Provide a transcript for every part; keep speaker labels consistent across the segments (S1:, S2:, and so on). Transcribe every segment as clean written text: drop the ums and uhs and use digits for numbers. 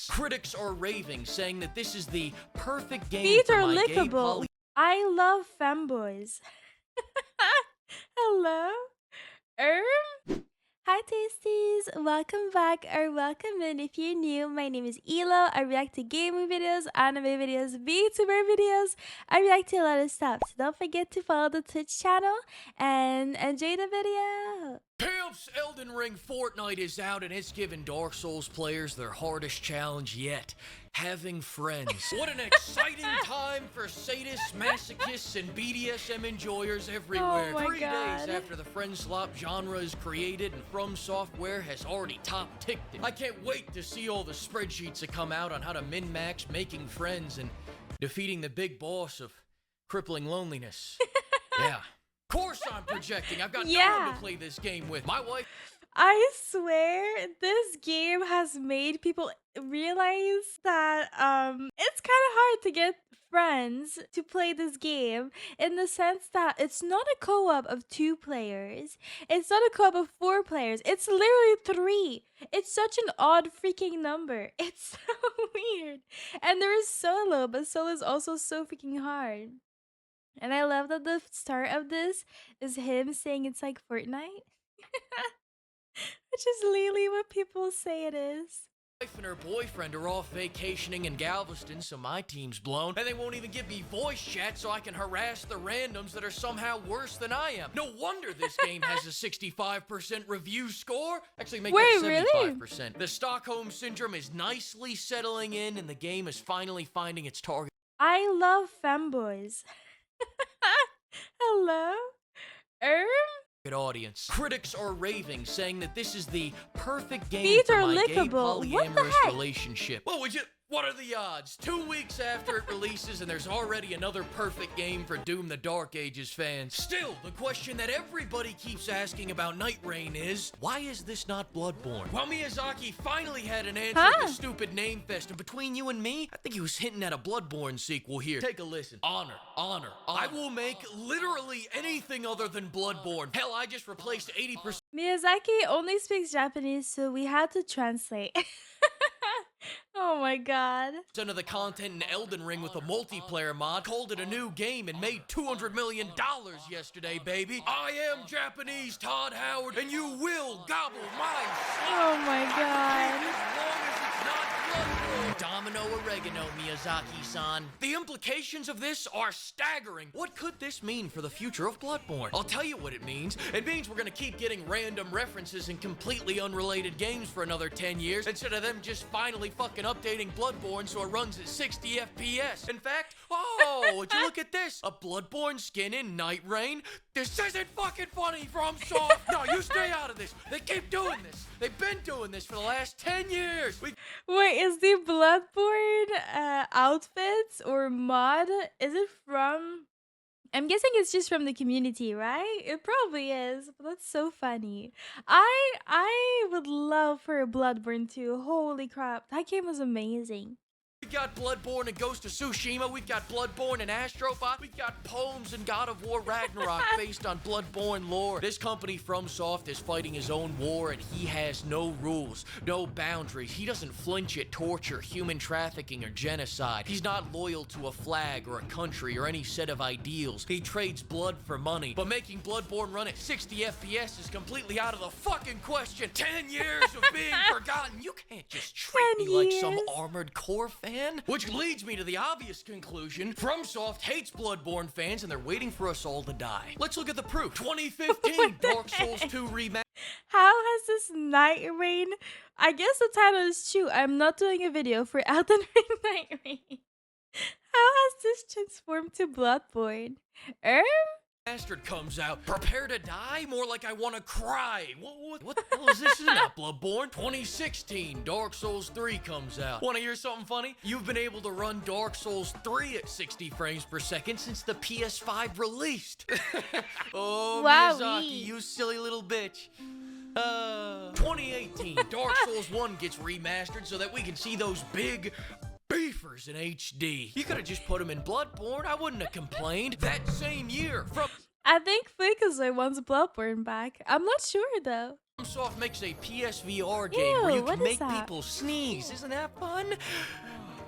S1: audience. Critics are raving, saying that this is the perfect game
S2: Feet
S1: for
S2: are
S1: my gay
S2: lickable. I love femboys. Hello? Hi tasties! Welcome back or welcome in if you're new. My name is Elo. I react to gaming videos, anime videos, VTuber videos. I react to a lot of stuff. So don't forget to follow the Twitch channel and enjoy the video.
S1: Pimps, Elden Ring Fortnite is out and it's given Dark Souls players their hardest challenge yet. Having friends. What an exciting time for sadists, masochists, and BDSM enjoyers everywhere.
S2: Oh my
S1: 3
S2: God.
S1: days after the friend slop genre is created and From Software has already top-ticked it. I can't wait to see all the spreadsheets that come out on how to min-max making friends and defeating the big boss of crippling loneliness. Yeah. Of course I'm projecting. I've got no one to play this game with. My wife...
S2: I swear this game has made people realize that it's kind of hard to get friends to play this game, in the sense that it's not a co-op of 2 players. It's not a co-op of 4 players. It's literally 3. It's such an odd freaking number. It's so weird. And there is solo, but solo is also so freaking hard. And I love that the start of this is him saying it's like Fortnite. Which is literally what people say it is.
S1: My wife and her boyfriend are off vacationing in Galveston, so my team's blown, and they won't even give me voice chat so I can harass the randoms that are somehow worse than I am. No wonder this game has a 65% review score. Actually, make it 75%. Really? The Stockholm Syndrome is nicely settling in, and the game is finally finding its target.
S2: I love femboys. Hello?
S1: Audience. Critics are raving, saying that this is the perfect game
S2: Feet
S1: for
S2: are
S1: my gay
S2: lickable.
S1: polyamorous relationship. Well, what are the odds? 2 weeks after it releases and there's already another perfect game for Doom the Dark Ages fans. Still, the question that everybody keeps asking about Nightreign is, why is this not Bloodborne? Well, Miyazaki finally had an answer to the stupid name fest, and between you and me, I think he was hinting at a Bloodborne sequel here. Take a listen. Honor. I will make literally anything other than Bloodborne. Hell, I just replaced 80%.
S2: Miyazaki only speaks Japanese, so we had to translate. Oh my God.
S1: Of the content in Elden Ring with a multiplayer mod, called it a new game, and made $200 million yesterday, baby. I am Japanese Todd Howard, and you will gobble my shit.
S2: Oh my God.
S1: As long as it's not Bloodborne. Domino oregano, Miyazaki-san. The implications of this are staggering. What could this mean for the future of Bloodborne? I'll tell you what it means. It means we're gonna keep getting random references in completely unrelated games for another 10 years, instead of them just finally fucking updating Bloodborne so it runs at 60 FPS. In fact, would you look at this? A Bloodborne skin in Nightreign? This isn't fucking funny, FromSoft. No, you stay out of this. They keep doing this. They've been doing this for the last 10 years.
S2: Wait, is the Bloodborne outfits or mod, is it from... I'm guessing it's just from the community, right? It probably is, but that's so funny. I would love for a Bloodborne 2. Holy crap, that game was amazing.
S1: We've got Bloodborne and Ghost of Tsushima. We've got Bloodborne and Astrobot. We've got poems and God of War Ragnarok based on Bloodborne lore. This company, FromSoft, is fighting his own war, and he has no rules, no boundaries. He doesn't flinch at torture, human trafficking, or genocide. He's not loyal to a flag or a country or any set of ideals. He trades blood for money. But making Bloodborne run at 60 FPS is completely out of the fucking question. 10 years of being forgotten. You can't just treat me like some Armored Core fan. Which leads me to the obvious conclusion. FromSoft hates Bloodborne fans and they're waiting for us all to die. Let's look at the proof. 2015 Dark Souls 2 Remastered.
S2: How has this Nightreign... I guess the title is true. I'm not doing a video for Elden Ring Nightreign. How has this transformed to Bloodborne?
S1: Bastard comes out. Prepare to die? More like I want to cry. What the hell is this? This is not Bloodborne. 2016, Dark Souls 3 comes out. Want to hear something funny? You've been able to run Dark Souls 3 at 60 frames per second since the PS5 released. Oh,
S2: wow,
S1: Miyazaki, you silly little bitch. 2018, Dark Souls 1 gets remastered so that we can see those big beefers in HD. You could have just put them in Bloodborne. I wouldn't have complained. That same year,
S2: I think Fleekazoid wants Bloodborne back. I'm not sure though.
S1: FromSoft makes a PSVR game where
S2: Ew,
S1: you
S2: what
S1: can
S2: is
S1: make
S2: that?
S1: people sneeze. Isn't that fun?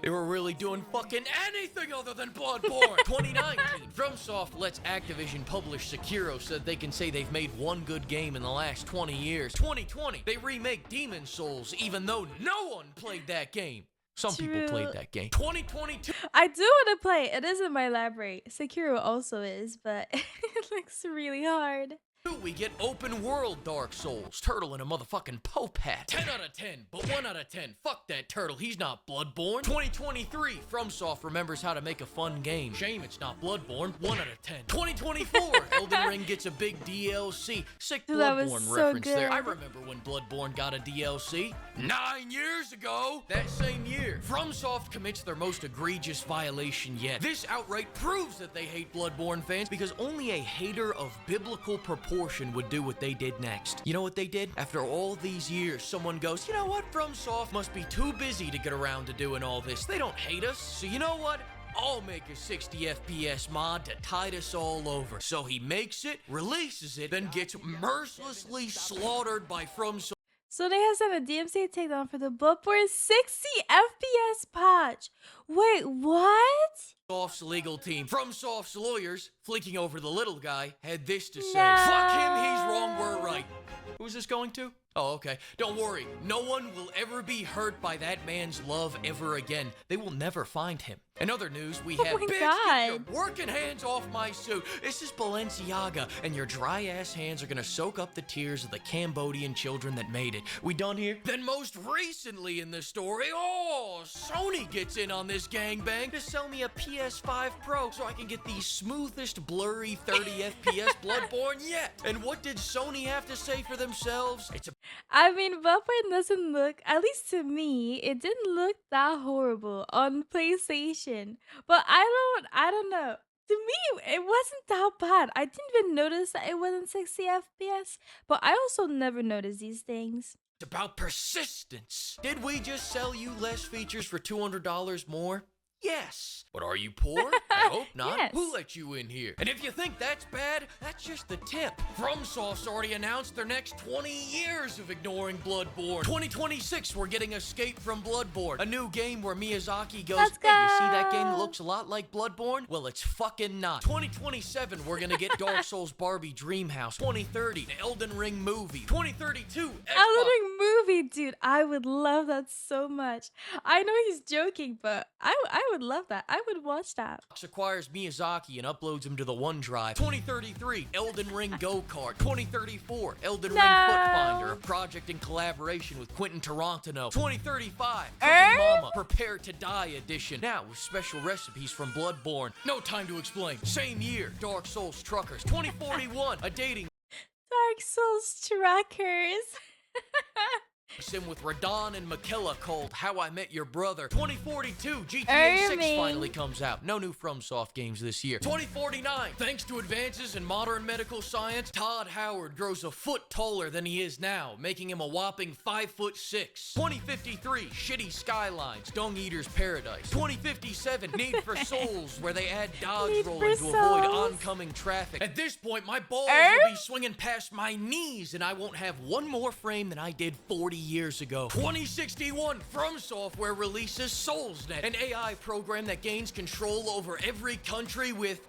S1: They were really doing fucking anything other than Bloodborne. 2019, FromSoft lets Activision publish Sekiro so that they can say they've made one good game in the last 20 years. 2020, they remake Demon Souls even though no one played that game. Some people played that game. 2022.
S2: I do want to play. It is in my library. Sekiro also is, but it looks really hard.
S1: We get open world Dark Souls. Turtle in a motherfucking Pope hat. 10 out of 10, but 1 out of 10. Fuck that turtle, he's not Bloodborne. 2023, FromSoft remembers how to make a fun game. Shame it's not Bloodborne. 1 out of 10. 2024, Elden Ring gets a big DLC. Sick
S2: Dude, that was
S1: Bloodborne
S2: so
S1: reference there. I
S2: good.
S1: remember when Bloodborne got a DLC. 9 years ago. That same year, FromSoft commits their most egregious violation yet. This outright proves that they hate Bloodborne fans because only a hater of biblical proportion would do what they did next. You know what they did? After all these years, someone goes, you know what? FromSoft must be too busy to get around to doing all this. They don't hate us, so you know what? I'll make a 60 FPS mod to tide us all over. So he makes it, releases it, then gets mercilessly slaughtered by FromSoft.
S2: So they have a DMCA takedown for the Bloodborne 60 FPS patch. Wait, what?
S1: FromSoft's legal team. FromSoft's lawyers, fleeking over the little guy, had this to say.
S2: No.
S1: Fuck him, he's wrong, we're right. Who's this going to? Oh, okay. Don't worry. No one will ever be hurt by that man's love ever again. They will never find him. In other news, we have,
S2: my
S1: bitch,
S2: God.
S1: get your working hands off my suit. This is Balenciaga, and your dry-ass hands are gonna soak up the tears of the Cambodian children that made it. We done here? Then most recently in the story, Sony gets in on this gangbang to sell me a PS5 Pro so I can get the smoothest, blurry 30 FPS Bloodborne yet. And what did Sony have to say for themselves? It's a
S2: I mean, Bloodborne doesn't look, at least to me, it didn't look that horrible on PlayStation. But I don't know. To me, it wasn't that bad. I didn't even notice that it wasn't 60 FPS, but I also never noticed these things.
S1: It's about persistence. Did we just sell you less features for $200 more? Yes. But are you poor? I hope not.
S2: Yes.
S1: Who let you in here? And if you think that's bad, that's just the tip. FromSoft's already announced their next 20 years of ignoring Bloodborne. 2026, we're getting Escape from Bloodborne, a new game where Miyazaki goes,
S2: Let's
S1: hey, you see that
S2: go.
S1: game that looks a lot like Bloodborne? Well, it's fucking not. 2027, we're gonna get Dark Souls Barbie Dreamhouse. 2030, the Elden Ring movie. 2032, Xbox.
S2: Elden Ring movie, dude. I would love that so much. I know he's joking, but I would love that. I would watch that.
S1: Acquires Miyazaki and uploads him to the OneDrive. 2033, Elden Ring Go-Kart. 2034, Elden Ring Foot Finder, a project in collaboration with Quentin Tarantino. 2035, Cooking Mama, Prepare to Die edition. Now with special recipes from Bloodborne. No time to explain. Same year, Dark Souls Truckers. 2041, a dating
S2: Dark Souls Truckers.
S1: sim with Radon and Makilla called How I Met Your Brother. 2042, GTA 6 finally comes out. No new FromSoft games this year. 2049, thanks to advances in modern medical science, Todd Howard grows a foot taller than he is now, making him a whopping 5'6". 2053, Shitty Skylines, Dung Eater's Paradise. 2057, Need for Souls, where they add dodge
S2: Need
S1: rolling
S2: for
S1: to avoid
S2: Souls.
S1: oncoming traffic. At this point, my balls will be swinging past my knees, and I won't have one more frame than I did 40 years ago. 2061, From Software releases SoulsNet, an AI program that gains control over every country with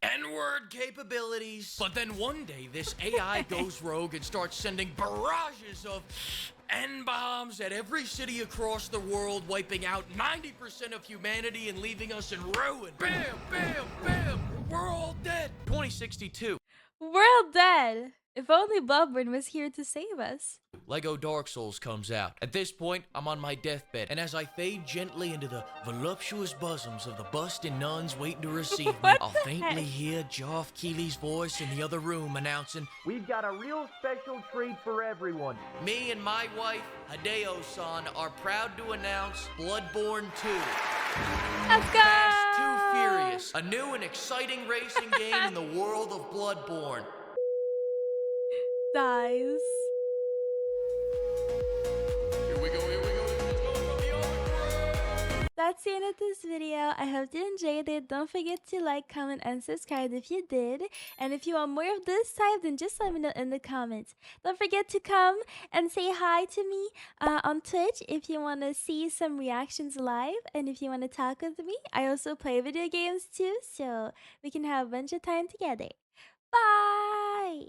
S1: N-word capabilities. But then one day, this AI goes rogue and starts sending barrages of N-bombs at every city across the world, wiping out 90% of humanity and leaving us in ruin. Bam, bam, bam, we're all dead. 2062.
S2: We're all dead. If only Bloodborne was here to save us.
S1: Lego Dark Souls comes out. At this point, I'm on my deathbed, and as I fade gently into the voluptuous bosoms of the busting nuns waiting to receive me,
S2: What
S1: I'll
S2: the
S1: faintly
S2: heck?
S1: hear Geoff Keighley's voice in the other room announcing,
S3: We've got a real special treat for everyone.
S1: me and my wife, Hideo-san, are proud to announce Bloodborne 2.
S2: Let's go!
S1: Fast 2 Furious, a new and exciting racing game in the world of Bloodborne.
S2: Dies.
S1: Here we go, here we go. Let's go from the overworld.
S2: that's the end of this video. I hope you enjoyed it. Don't forget to like, comment, and subscribe if you did. And if you want more of this type, then just let me know in the comments. Don't forget to come and say hi to me on Twitch if you want to see some reactions live. And if you want to talk with me, I also play video games too, so we can have a bunch of time together. Bye!